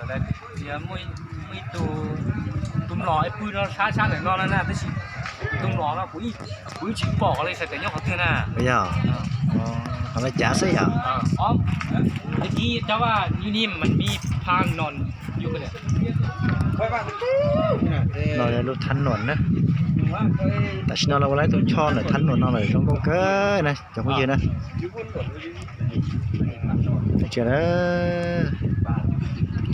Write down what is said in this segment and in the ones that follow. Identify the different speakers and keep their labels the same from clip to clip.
Speaker 1: đấy thì mỗi mỗi tụm lò ấy pui nó xa để nó là cái gì tụm lò nó cũng chỉ bỏ lên sẽ tới nhau khó tiền à
Speaker 2: bây giờทำไมจ๋าสิฮะ
Speaker 1: อ๋อไอ้ที่เจ้าว่าอยู่นี่มันมีพางนอนอยู่กันเนี่ย
Speaker 2: นอนในรถทันหนนนะแต่ฉันนอนเราไล่ตัวช่อหน่อยทันหนนนอนเลยต้องเก้อนะจังไม่ยืนนะเจ้าเด้อ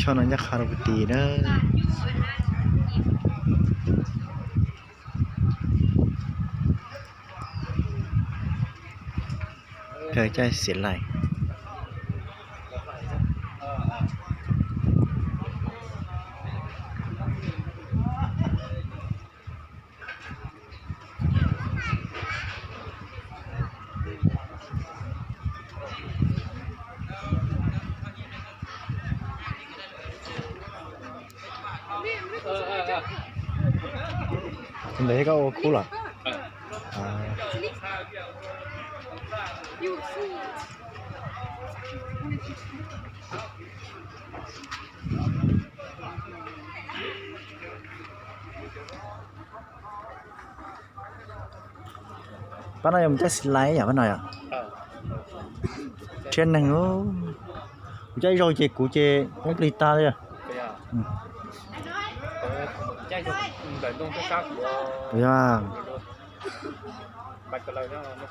Speaker 2: ช่อนั้นจะคาราบุตีเด้อเธอใจเสียไหลคุณเด็กก็โอ้คูหรอป้าหน่อยมันจะสไลด์อย่างป้าหน่อยอ่ะเช่นนั้นโอ้กูจะรอเจ๊กูเจ๊ไม่ปลีตาเลยอ่ะ
Speaker 1: chạy rồi đợi đông cái khác của
Speaker 2: dạ
Speaker 1: bạch cái lời nó